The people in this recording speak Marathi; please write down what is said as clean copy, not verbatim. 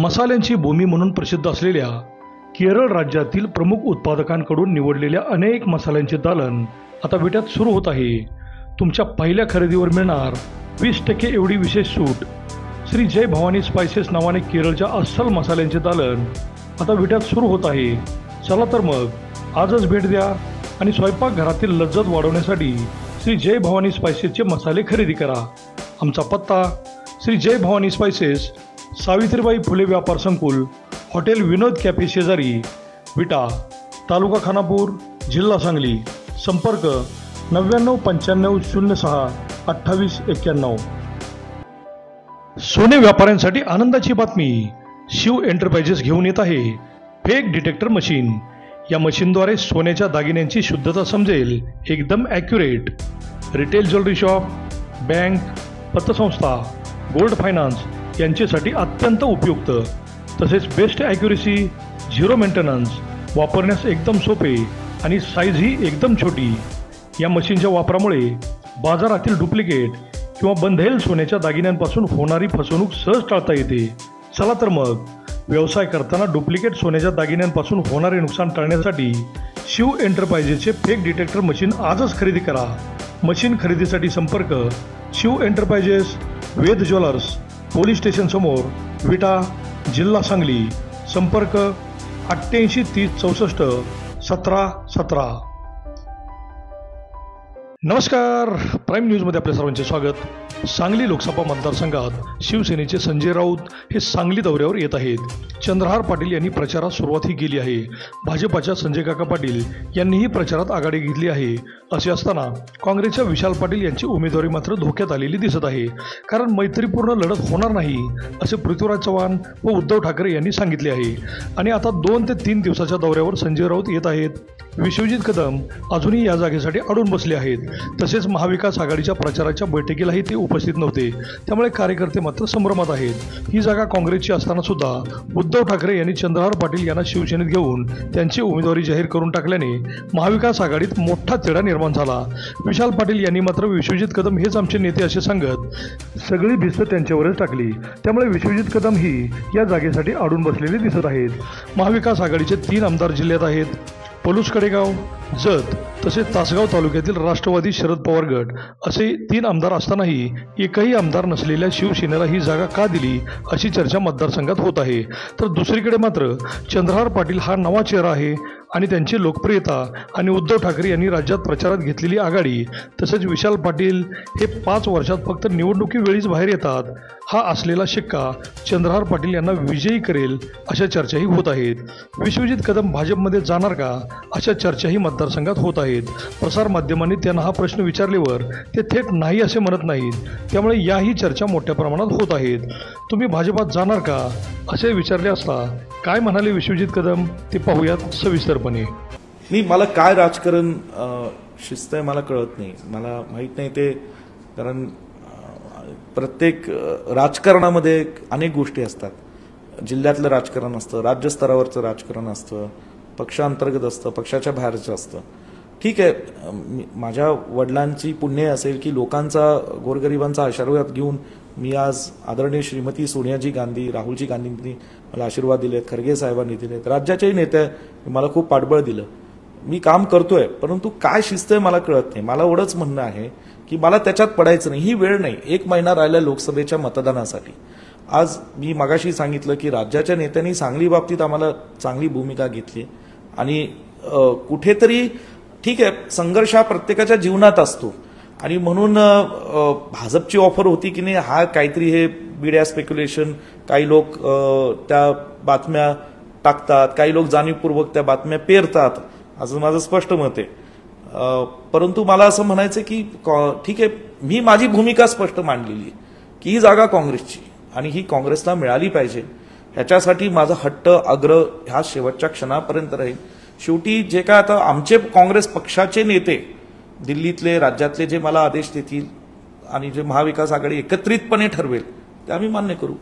मसाल्यांची भूमी म्हणून प्रसिद्ध असलेल्या केरळ राज्यातील प्रमुख उत्पादकांकडून निवडलेल्या अनेक मसाल्यांचे दालन आता विट्यात सुरू होत आहे। तुमच्या पहिल्या खरेदीवर मिळणार 20% एवढी विशेष सूट। श्री जय भवानी स्पाइसेस नावाने केरळच्या अस्सल मसाल्यांचे दालन आता विट्यात सुरू होत आहे। चला तर मग आजच भेट द्या आणि स्वयंपाकघरातील लज्जत वाढवण्यासाठी श्री जय भवानी स्पाइसेसचे मसाले खरेदी करा। आमचा पत्ता श्री जय भवानी स्पाइसेस, सावित्रीबाई फुले व्यापार संकुल, हॉटेल विनोद कॅफे शेजारी, विटा, तालुका खानापूर, जिल्हा सांगली। संपर्क 9995062891। सोने व्यापाऱ्यांसाठी आनंदाची बातमी, शिव एंटरप्राइजेस घेऊन येत आहे फेक डिटेक्टर मशीन। या मशीनद्वारे सोन्याच्या दागिन्यांची शुद्धता समजेल, एकदम accurate. Retail jewellery shop, bank, पतसंस्था, गोल्ड फायनान्स यांच्यासाठी अत्यंत उपयुक्त, तसेच बेस्ट ॲक्युरेसी, झिरो मेंटेनन्स, वापरण्यास एकदम सोपे आणि साईजही एकदम छोटी। या मशीनच्या वापरामुळे बाजारातील डुप्लिकेट किंवा बंधेल सोन्याच्या दागिन्यांपासून होणारी फसवणूक सहज टाळता येते। चला तर मग व्यवसाय करताना डुप्लिकेट सोन्याच्या दागिन्यांपासून होणारे नुकसान टाळण्यासाठी शिव एंटरप्राइजेसचे फेक डिटेक्टर मशीन आजच खरेदी करा। मशीन खरेदीसाठी संपर्क शिव एंटरप्राइजेस, वेद ज्वेलर्स, पोलीस स्टेशन समोर, विटा, जिल्हा सांगली। संपर्क 88 30 64 17 17। नमस्कार, प्राईम न्यूजमध्ये आपल्या सर्वांचे स्वागत। सांगली लोकसभा मतदारसंघात शिवसेनेचे संजय राऊत हे सांगली दौऱ्यावर येत आहेत। चंद्रहार पाटील यांनी प्रचारात सुरुवातही केली आहे। भाजपाच्या संजय काका पाटील यांनीही प्रचारात आघाडी घेतली आहे। असे असताना काँग्रेसच्या विशाल पाटील यांची उमेदवारी मात्र धोक्यात आलेली दिसत आहे, कारण मैत्रीपूर्ण लढत होणार नाही असे पृथ्वीराज चव्हाण व उद्धव ठाकरे यांनी सांगितले आहे। आणि आता 2 ते 3 दिवसाच्या दौऱ्यावर संजय राऊत येत आहेत। विश्वजित कदम अजूनही या जागेसाठी अडून बसले आहेत। तसेच महाविकास आघाडीच्या प्रचाराच्या बैठकीलाही ते उपस्थित नव्हते, त्यामुळे कार्यकर्ते मात्र संभ्रमात आहेत। ही जागा काँग्रेसची असताना सुद्धा उद्धव ठाकरे यांनी चंद्रहार पाटील यांना शिवसेनेत घेऊन त्यांची उमेदवारी जाहीर करून टाकल्याने महाविकास आघाडीत मोठा तिढा निर्माण झाला। विशाल पाटील यांनी मात्र विश्वजित कदम हेच आमचे नेते असे सांगत सगळी भिस्त त्यांच्यावरच टाकली, त्यामुळे विश्वजित कदम ही या जागेसाठी अडून बसलेले दिसत आहेत। महाविकास आघाडीचे 3 आमदार जिल्ह्यात आहेत, पलूस कडेगाव, जत तसेच तासगाव तालुक्यातील राष्ट्रवादी शरद पवार गट असे 3 आमदार असतानाही एकही आमदार नसलेल्या शिवसेनेला ही जागा का दिली अशी चर्चा मतदारसंघात होत आहे। तर दुसरीकडे मात्र चंद्रहार पाटील हा नवा चेहरा आहे आणि त्यांची लोकप्रियता आणि उद्धव ठाकरे यांनी राज्यात प्रचारात घेतलेली आघाडी, तसेच विशाल पाटील हे 5 वर्षात फक्त निवडणुकीवेळीच बाहेर येतात, हा असलेला शिक्का चंद्रहार पाटील यांना विजयी करेल अशा चर्चाही होत आहेत। विश्वजित कदम भाजपमध्ये जाणार का अशा चर्चाही मतदारसंघात होत आहेत। प्रसारमाध्यमांनी त्यांना हा प्रश्न विचारल्यावर ते थेट नाही असे म्हणत नाहीत, त्यामुळे याही चर्चा मोठ्या प्रमाणात होत आहेत। तुम्ही भाजपात जाणार का असे विचारले असता काय म्हणाले विश्वजित कदम ते पाहूयात सविस्तरपणे। मला काय राजकारण शिस्त आहे मला कळत नाही, मला माहीत नाही ते, कारण प्रत्येक राजकारणामध्ये अनेक गोष्टी असतात। जिल्ह्यातलं राजकारण असतं, राज्यस्तरावरचं राजकारण असतं, पक्षांतर्गत असतं, पक्षाच्या बाहेरचं असतं। ठीक आहे, माझ्या वडिलांची पुण्य असेल की लोकांचा, गोरगरिबांचा आशीर्वाद घेऊन मी आज आदरणीय श्रीमती सोनियाजी गांधी, राहुलजी गांधींनी मला आशीर्वाद दिलेत, खरगे साहेबांनी दिलेत, राज्याच्याही नेत्या मला खूप पाठबळ दिलं, मी काम करतोय। परंतु काय शिस्त आहे मला कळत नाही। मला एवढंच म्हणणं आहे की मला त्याच्यात पडायचं नाही, ही वेळ नाही। 1 महिना राहिला लोकसभेच्या मतदानासाठी। आज मी मगाशी सांगितलं की राज्याच्या नेत्यांनी सांगली बाबतीत आम्हाला चांगली भूमिका घेतली आणि कुठेतरी ठीक आहे, संघर्ष हा प्रत्येकाच्या जीवनात असतो आणि म्हणून भाजपची ऑफर होती की नाही, हा काहीतरी हे बिड्या स्पेक्युलेशन, काही लोक त्या बातम्या टाकतात, काही लोक जाणीवपूर्वक त्या बातम्या पेरतात, असं माझं स्पष्ट मत आहे। परंतु मला असं म्हणायचं की ठीक आहे, मी माझी भूमिका स्पष्ट मांडलेली की ही जागा काँग्रेसची आणि ही काँग्रेसला मिळाली पाहिजे, ह्याच्यासाठी माझा हट्ट, आग्रह ह्या शेवटच्या क्षणापर्यंत राहील। शेवटी जे काय आता आमचे काँग्रेस पक्षाचे नेते दिल्लीतले, राज्यातले जे मला आदेश देतील आणि जे महाविकास आघाडी एकत्रितपणे ठरवेल ते आम्ही मान्य करू।